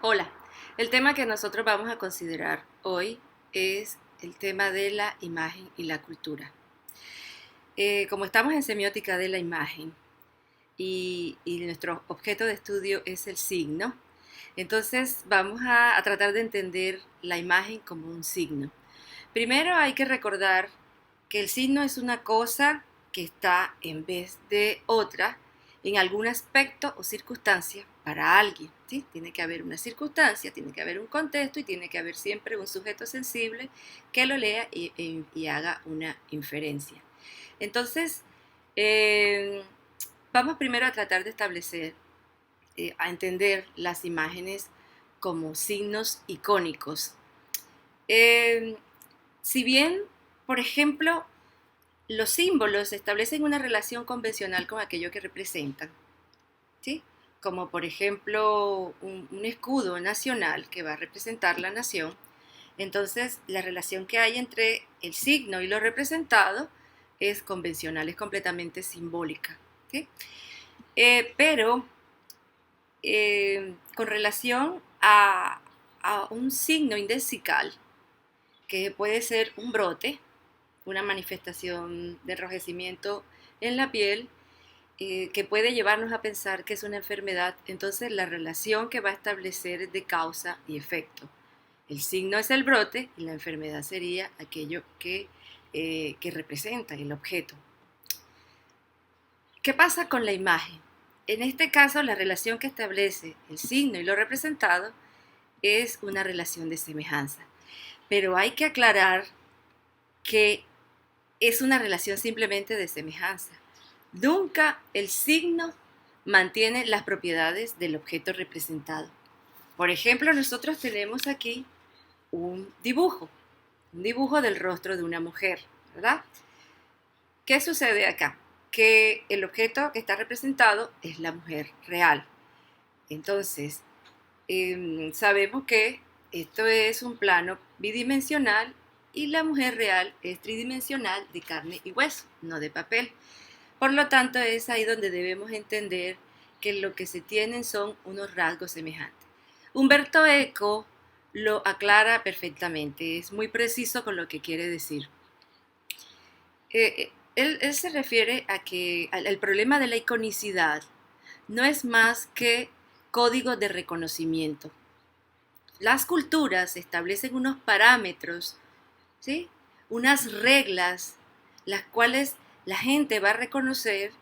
Hola, el tema que nosotros vamos a considerar hoy es el tema de la imagen y la cultura. Como estamos en semiótica de la imagen y nuestro objeto de estudio es el signo, entonces vamos a tratar de entender la imagen como un signo. Primero hay que recordar que el signo es una cosa que está en vez de otra en algún aspecto o circunstancia para alguien. ¿Sí? Tiene que haber una circunstancia, tiene que haber un contexto y tiene que haber siempre un sujeto sensible que lo lea y haga una inferencia. Entonces, eh, vamos primero a tratar de establecer, a entender las imágenes como signos icónicos. Eh, si bien, por ejemplo, los símbolos establecen una relación convencional con aquello que representan, ¿sí? Como por ejemplo un escudo nacional que va a representar la nación. Entonces, la relación que hay entre el signo y lo representado es convencional, es completamente simbólica. ¿Sí? Pero con relación a un signo indesical, que puede ser un brote, una manifestación de enrojecimiento en la piel, que puede llevarnos a pensar que es una enfermedad, entonces la relación que va a establecer es de causa y efecto. El signo es el brote y la enfermedad sería aquello que representa el objeto. ¿Qué pasa con la imagen? En este caso, la relación que establece el signo y lo representado es una relación de semejanza. Pero hay que aclarar que es una relación simplemente de semejanza. Nunca el signo mantiene las propiedades del objeto representado. Por ejemplo, nosotros tenemos aquí un dibujo del rostro de una mujer, ¿verdad? ¿Qué sucede acá? Que el objeto que está representado es la mujer real. Entonces, sabemos que esto es un plano bidimensional y la mujer real es tridimensional de carne y hueso, no de papel. Por lo tanto, es ahí donde debemos entender que lo que se tienen son unos rasgos semejantes. Humberto Eco lo aclara perfectamente, es muy preciso con lo que quiere decir. Él se refiere a que el problema de la iconicidad no es más que código de reconocimiento. Las culturas establecen unos parámetros, ¿sí? Unas reglas, las cuales la gente va a reconocer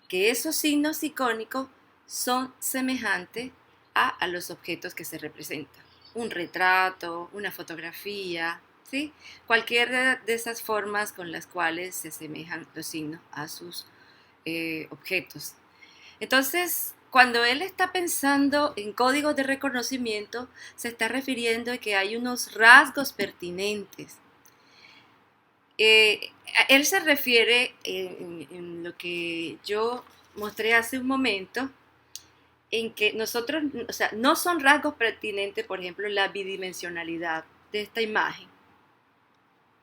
que esos signos icónicos son semejantes a los objetos que se representan. Un retrato, una fotografía, ¿sí? Cualquiera de esas formas con las cuales se asemejan los signos a sus objetos. Entonces, cuando él está pensando en códigos de reconocimiento, se está refiriendo a que hay unos rasgos pertinentes. Eh, Él se refiere en lo que yo mostré hace un momento, en que nosotros, o sea, no son rasgos pertinentes, por ejemplo, la bidimensionalidad de esta imagen,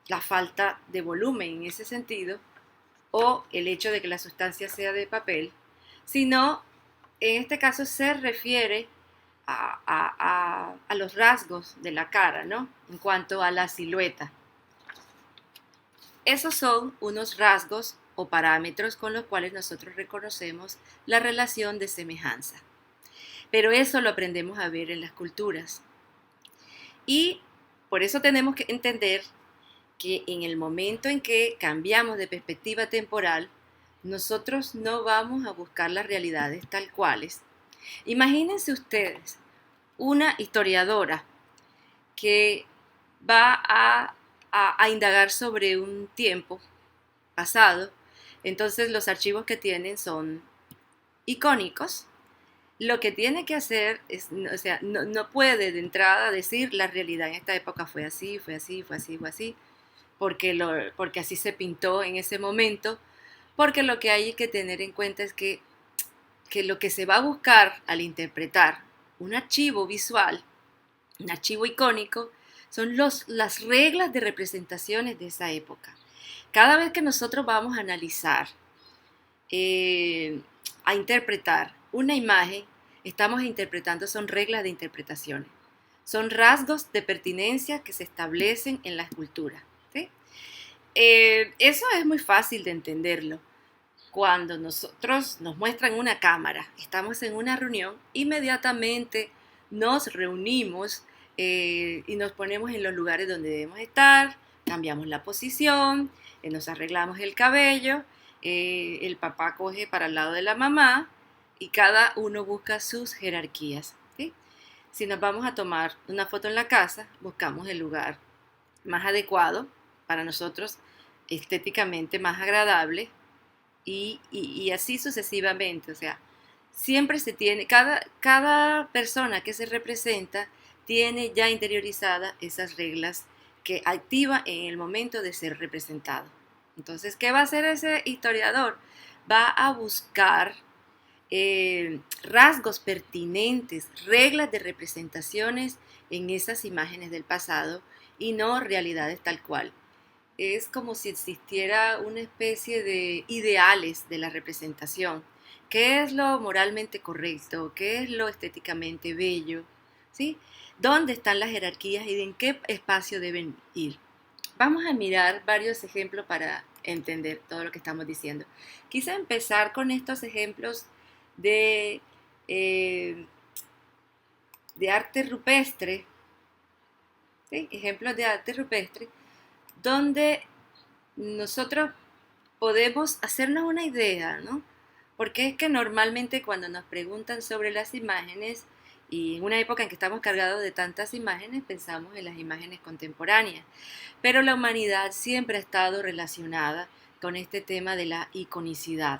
la falta de volumen en ese sentido, o el hecho de que la sustancia sea de papel, sino en este caso se refiere a los rasgos de la cara, ¿no? En cuanto a la silueta. Esos son unos rasgos o parámetros con los cuales nosotros reconocemos la relación de semejanza. Pero eso lo aprendemos a ver en las culturas. Y por eso tenemos que entender que en el momento en que cambiamos de perspectiva temporal, nosotros no vamos a buscar las realidades tal cuales. Imagínense ustedes una historiadora que va a indagar sobre un tiempo pasado, entonces los archivos que tienen son icónicos. Lo que tiene que hacer es, o sea, no puede de entrada decir la realidad en esta época fue así, fue así, fue así, fue así, porque así se pintó en ese momento, porque lo que hay que tener en cuenta es que lo que se va a buscar al interpretar un archivo visual, un archivo icónico, son las reglas de representaciones de esa época. Cada vez que nosotros vamos a analizar, a interpretar una imagen, estamos interpretando, son reglas de interpretaciones. Son rasgos de pertinencia que se establecen en la escultura. ¿Sí? Eso es muy fácil de entenderlo. Cuando nosotros nos muestran una cámara, estamos en una reunión, inmediatamente nos reunimos y nos ponemos en los lugares donde debemos estar, cambiamos la posición, nos arreglamos el cabello, el papá coge para el lado de la mamá y cada uno busca sus jerarquías. ¿Sí? Si nos vamos a tomar una foto en la casa, buscamos el lugar más adecuado para nosotros, estéticamente más agradable y así sucesivamente. O sea, siempre se tiene, cada persona que se representa tiene ya interiorizada esas reglas que activa en el momento de ser representado. Entonces, ¿qué va a hacer ese historiador? Va a buscar rasgos pertinentes, reglas de representaciones en esas imágenes del pasado y no realidades tal cual. Es como si existiera una especie de ideales de la representación. ¿Qué es lo moralmente correcto? ¿Qué es lo estéticamente bello? ¿Sí? ¿Dónde están las jerarquías y en qué espacio deben ir? Vamos a mirar varios ejemplos para entender todo lo que estamos diciendo. Quise empezar con estos ejemplos de, eh, de arte rupestre, ¿sí? Ejemplos de arte rupestre, donde nosotros podemos hacernos una idea, ¿no? Porque es que normalmente cuando nos preguntan sobre las imágenes, y en una época en que estamos cargados de tantas imágenes, pensamos en las imágenes contemporáneas. Pero la humanidad siempre ha estado relacionada con este tema de la iconicidad.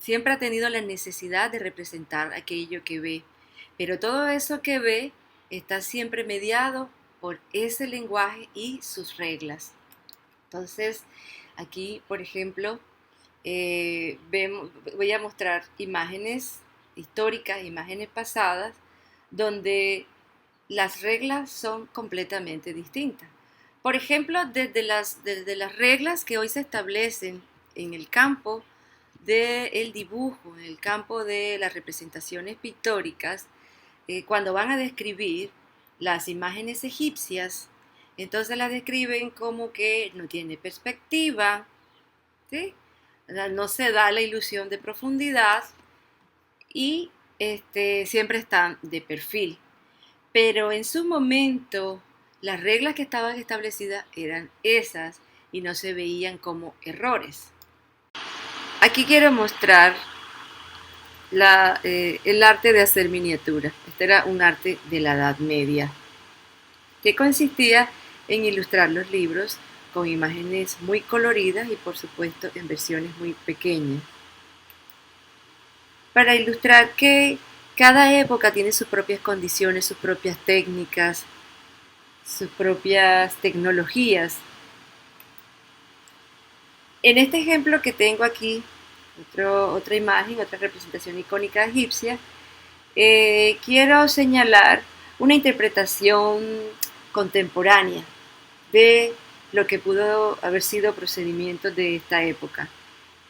Siempre ha tenido la necesidad de representar aquello que ve. Pero todo eso que ve está siempre mediado por ese lenguaje y sus reglas. Entonces, aquí, por ejemplo, voy a mostrar imágenes históricas, imágenes pasadas, donde las reglas son completamente distintas. Por ejemplo, desde las reglas que hoy se establecen en el campo del dibujo, en el campo de las representaciones pictóricas, cuando van a describir las imágenes egipcias, entonces las describen como que no tiene perspectiva, ¿sí? O sea, no se da la ilusión de profundidad y siempre están de perfil. Pero en su momento las reglas que estaban establecidas eran esas y no se veían como errores. Aquí quiero mostrar el arte de hacer miniaturas. Este era un arte de la Edad Media que consistía en ilustrar los libros con imágenes muy coloridas y por supuesto en versiones muy pequeñas. Para ilustrar que cada época tiene sus propias condiciones, sus propias técnicas, sus propias tecnologías. En este ejemplo que tengo aquí, otra imagen, otra representación icónica egipcia, quiero señalar una interpretación contemporánea de lo que pudo haber sido procedimientos de esta época.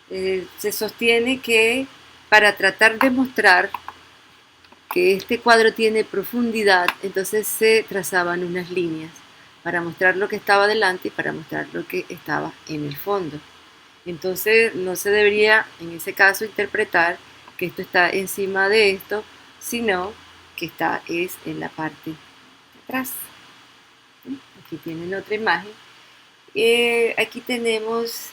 Se sostiene que para tratar de mostrar que este cuadro tiene profundidad, entonces se trazaban unas líneas para mostrar lo que estaba delante y para mostrar lo que estaba en el fondo. Entonces no se debería en ese caso interpretar que esto está encima de esto, sino que es en la parte de atrás. Aquí tienen otra imagen. Aquí tenemos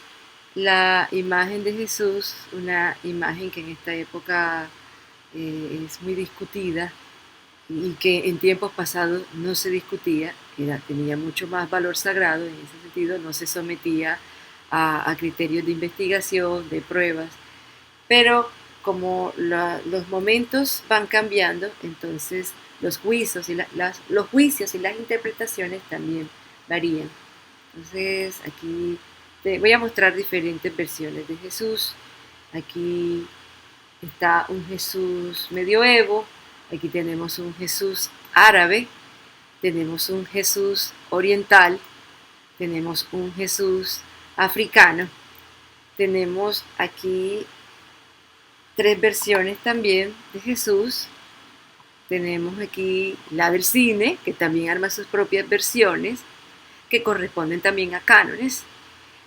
la imagen de Jesús, una imagen que en esta época es muy discutida y que en tiempos pasados no se discutía, tenía mucho más valor sagrado, en ese sentido no se sometía a criterios de investigación, de pruebas, pero como los momentos van cambiando, entonces los juicios y las interpretaciones también varían. Entonces aquí te voy a mostrar diferentes versiones de Jesús. Aquí está un Jesús medioevo, aquí tenemos un Jesús árabe, tenemos un Jesús oriental, tenemos un Jesús africano, tenemos aquí tres versiones también de Jesús, Tenemos aquí la del cine, que también arma sus propias versiones, que corresponden también a cánones.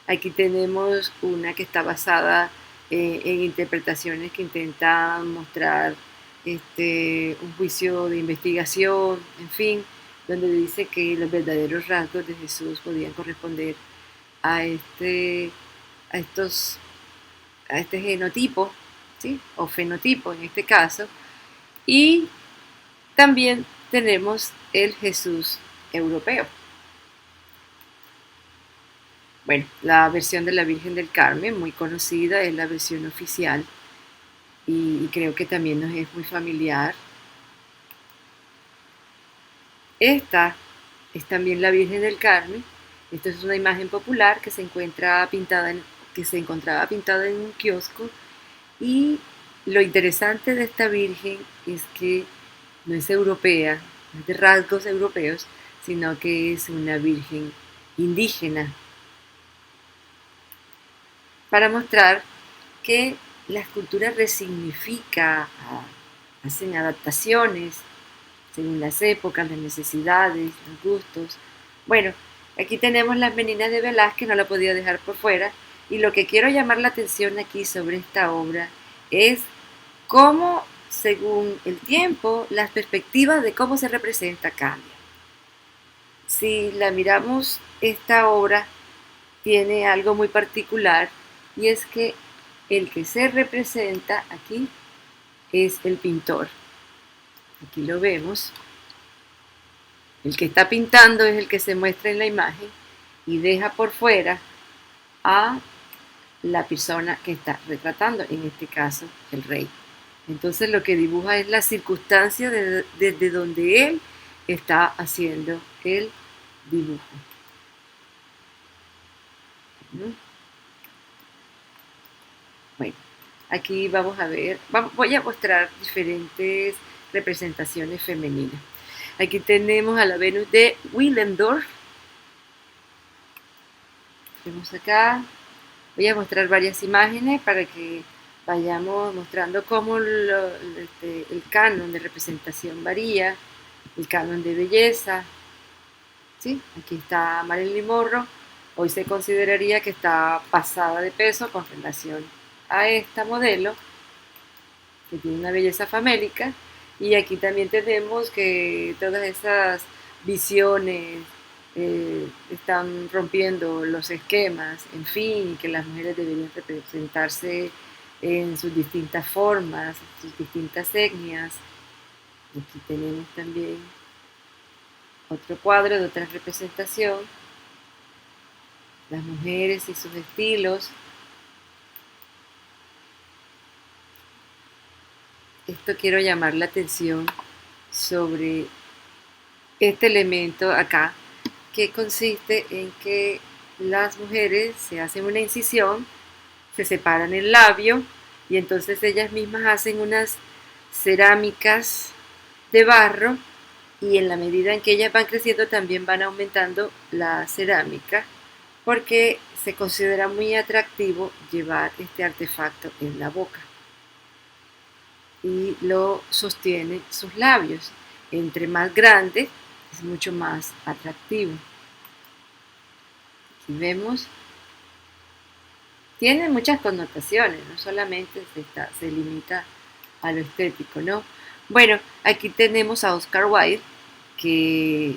Aquí tenemos una que está basada en interpretaciones que intentan mostrar un juicio de investigación, en fin, donde dice que los verdaderos rasgos de Jesús podían corresponder a a estos, a este genotipo, ¿sí? O fenotipo en este caso. Y también tenemos el Jesús europeo. Bueno, la versión de la Virgen del Carmen, muy conocida, es la versión oficial y creo que también nos es muy familiar. Esta es también la Virgen del Carmen. Esta es una imagen popular que se encontraba pintada en un kiosco, y lo interesante de esta Virgen es que no es europea, no es de rasgos europeos, sino que es una Virgen indígena, para mostrar que la escultura resignifica, hacen adaptaciones según las épocas, las necesidades, los gustos. Bueno, aquí tenemos las Meninas de Velázquez, no la podía dejar por fuera, y lo que quiero llamar la atención aquí sobre esta obra es cómo, según el tiempo, las perspectivas de cómo se representa cambian. Si la miramos, esta obra tiene algo muy particular, y es que el que se representa aquí es el pintor. Aquí lo vemos. El que está pintando es el que se muestra en la imagen y deja por fuera a la persona que está retratando, en este caso el rey. Entonces lo que dibuja es la circunstancia desde donde él está haciendo el dibujo. Bueno, aquí vamos a ver, voy a mostrar diferentes representaciones femeninas. Aquí tenemos a la Venus de Willendorf. Vemos acá. Voy a mostrar varias imágenes para que vayamos mostrando cómo el canon de representación varía, el canon de belleza. ¿Sí? Aquí está Marilyn Monroe. Hoy se consideraría que está pasada de peso con relación a esta modelo, que tiene una belleza famélica. Y aquí también tenemos que todas esas visiones están rompiendo los esquemas, en fin, y que las mujeres deberían representarse en sus distintas formas, sus distintas etnias. Aquí tenemos también otro cuadro de otra representación, las mujeres y sus estilos. Esto quiero llamar la atención sobre este elemento acá, que consiste en que las mujeres se hacen una incisión, se separan el labio y entonces ellas mismas hacen unas cerámicas de barro, y en la medida en que ellas van creciendo también van aumentando la cerámica, porque se considera muy atractivo llevar este artefacto en la boca y lo sostiene sus labios. Entre más grande es mucho más atractivo. Aquí vemos, tiene muchas connotaciones, no solamente se limita a lo estético, ¿no? Bueno, aquí tenemos a Oscar Wilde, que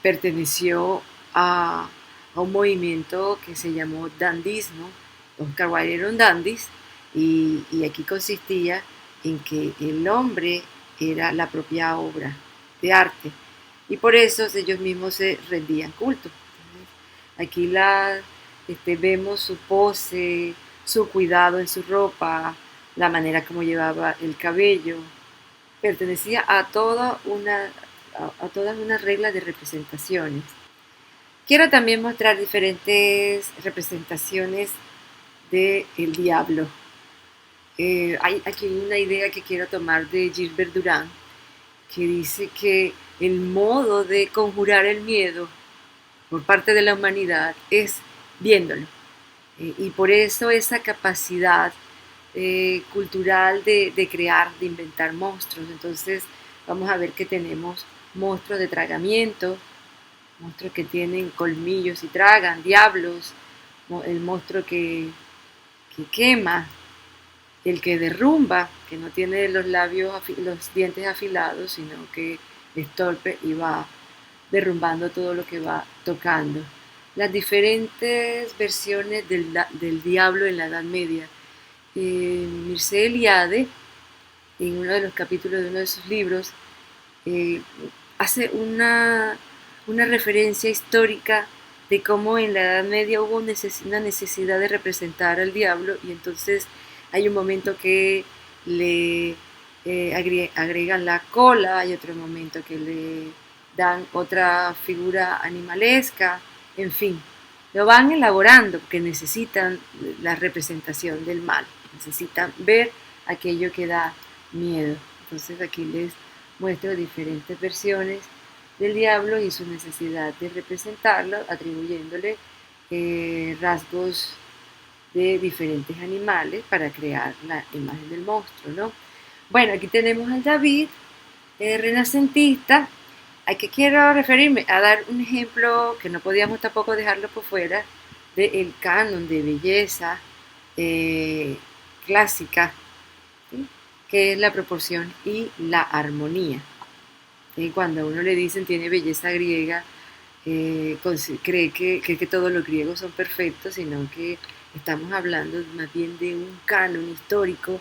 perteneció a un movimiento que se llamó dandismo. Oscar Wilde era un dandy, y aquí consistía en que el hombre era la propia obra de arte, y por eso ellos mismos se rendían culto. Aquí vemos su pose, su cuidado en su ropa, la manera como llevaba el cabello. Pertenecía a todas unas reglas de representaciones. Quiero también mostrar diferentes representaciones del diablo. Hay aquí una idea que quiero tomar de Gilbert Durán, que dice que el modo de conjurar el miedo por parte de la humanidad es viéndolo. Y por eso esa capacidad cultural de crear, de inventar monstruos. Entonces vamos a ver que tenemos monstruos de tragamiento, monstruos que tienen colmillos y tragan, diablos, el monstruo que quema, el que derrumba, que no tiene los labios, los dientes afilados, sino que es torpe y va derrumbando todo lo que va tocando. Las diferentes versiones del diablo en la Edad Media. Mircea Eliade, en uno de los capítulos de uno de sus libros, eh, hace una referencia histórica de cómo en la Edad Media hubo una necesidad de representar al diablo y entonces hay un momento que le agregan la cola, hay otro momento que le dan otra figura animalesca, en fin, lo van elaborando porque necesitan la representación del mal, necesitan ver aquello que da miedo. Entonces aquí les muestro diferentes versiones del diablo y su necesidad de representarlo, atribuyéndole rasgos de diferentes animales para crear la imagen del monstruo, ¿no? Bueno, aquí tenemos al David renacentista, a que quiero referirme a dar un ejemplo que no podíamos tampoco dejarlo por fuera del canon de belleza clásica, ¿sí? Que es la proporción y la armonía. ¿Sí? Cuando a uno le dicen tiene belleza griega, cree que todos los griegos son perfectos, sino que estamos hablando más bien de un canon histórico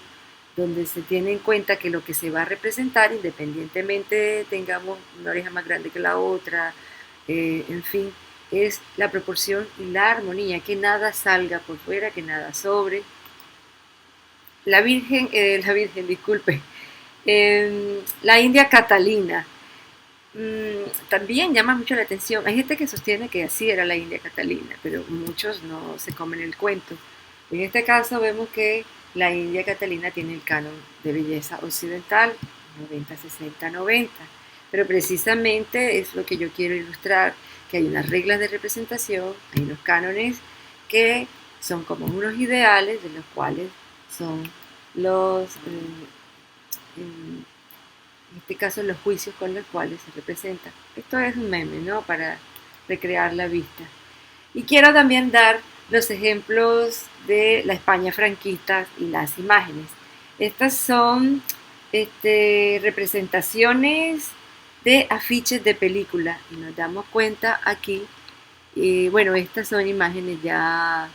donde se tiene en cuenta que lo que se va a representar, independientemente tengamos una oreja más grande que la otra, en fin, es la proporción y la armonía, que nada salga por fuera, que nada sobre. Disculpe, la India Catalina, también llama mucho la atención. Hay gente que sostiene que así era la India Catalina, pero muchos no se comen el cuento. En este caso vemos que la India Catalina tiene el canon de belleza occidental, 90, 60, 90. Pero precisamente es lo que yo quiero ilustrar, que hay unas reglas de representación, hay unos cánones que son como unos ideales de los cuales son los, en este caso, los juicios con los cuales se representa. Esto es un meme, ¿no? Para recrear la vista. Y quiero también dar los ejemplos de la España franquista y las imágenes. Estas son representaciones de afiches de película y nos damos cuenta aquí, bueno, estas son imágenes ya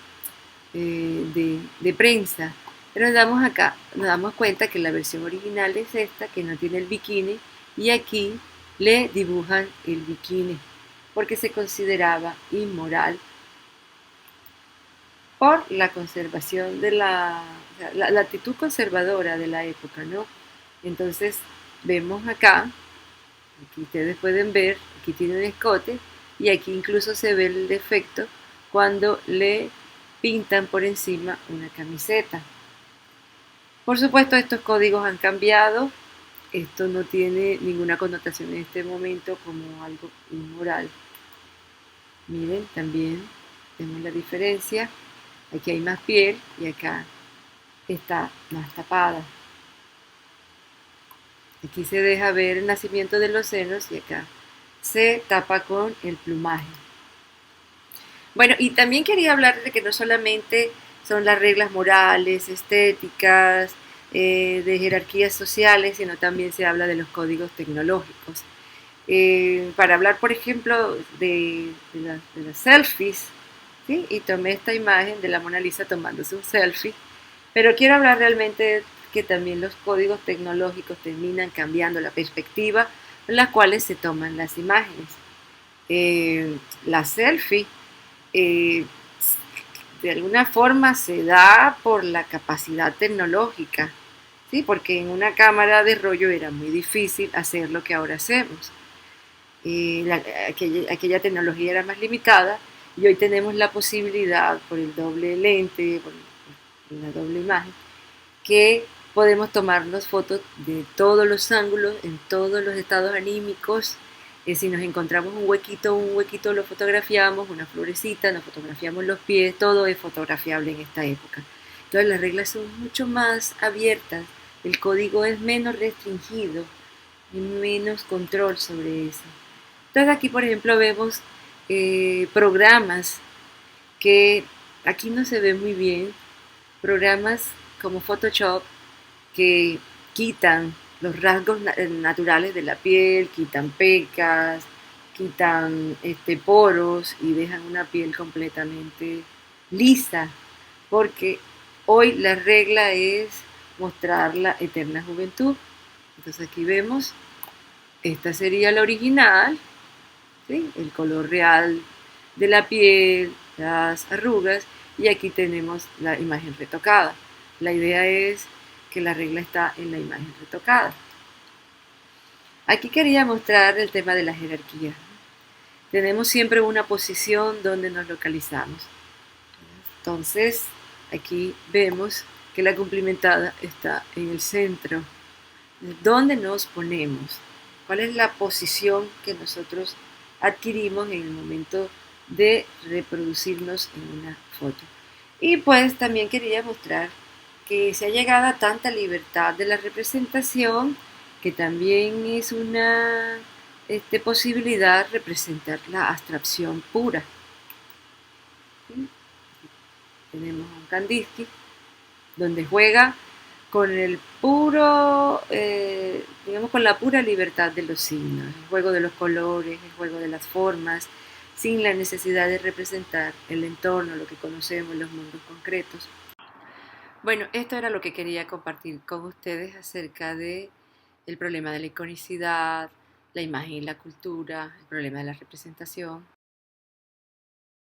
de prensa, pero nos damos cuenta que la versión original es esta, que no tiene el bikini, y aquí le dibujan el bikini, porque se consideraba inmoral por la conservación de la actitud conservadora de la época, ¿no? Entonces vemos acá, aquí ustedes pueden ver, aquí tiene un escote y aquí incluso se ve el defecto cuando le pintan por encima una camiseta. Por supuesto, estos códigos han cambiado, esto no tiene ninguna connotación en este momento como algo inmoral. Miren, también vemos la diferencia, aquí hay más piel y acá está más tapada. Aquí se deja ver el nacimiento de los senos y acá se tapa con el plumaje. Bueno, y también quería hablar de que no solamente son las reglas morales, estéticas, de jerarquías sociales, sino también se habla de los códigos tecnológicos. Para hablar, por ejemplo, de las selfies, ¿sí? Y tomé esta imagen de la Mona Lisa tomándose un selfie, pero quiero hablar realmente que también los códigos tecnológicos terminan cambiando la perspectiva en la cual se toman las imágenes. La selfie de alguna forma se da por la capacidad tecnológica, ¿sí? Porque en una cámara de rollo era muy difícil hacer lo que ahora hacemos. Aquella tecnología era más limitada y hoy tenemos la posibilidad por el doble lente, por la doble imagen, que podemos tomarnos fotos de todos los ángulos, en todos los estados anímicos. Si nos encontramos un huequito lo fotografiamos, una florecita, nos fotografiamos los pies, todo es fotografiable en esta época. Entonces las reglas son mucho más abiertas, el código es menos restringido, hay menos control sobre eso. Entonces aquí, por ejemplo, vemos programas que aquí no se ve muy bien, programas como Photoshop que quitan los rasgos naturales de la piel, quitan pecas, quitan poros y dejan una piel completamente lisa, porque hoy la regla es mostrar la eterna juventud. Entonces aquí vemos, esta sería la original, ¿sí? El color real de la piel, las arrugas, y aquí tenemos la imagen retocada. La idea es que la regla está en la imagen retocada. Aquí quería mostrar el tema de la jerarquía. Tenemos siempre una posición donde nos localizamos. Entonces, aquí vemos que la cumplimentada está en el centro. ¿Dónde nos ponemos? ¿Cuál es la posición que nosotros adquirimos en el momento de reproducirnos en una foto? Y pues también quería mostrar que se ha llegado a tanta libertad de la representación que también es una posibilidad representar la abstracción pura. ¿Sí? Tenemos un Kandinsky donde juega con el puro, digamos, con la pura libertad de los signos, el juego de los colores, el juego de las formas, sin la necesidad de representar el entorno, lo que conocemos, los mundos concretos. Bueno, esto era lo que quería compartir con ustedes acerca de el problema de la iconicidad, la imagen y la cultura, el problema de la representación.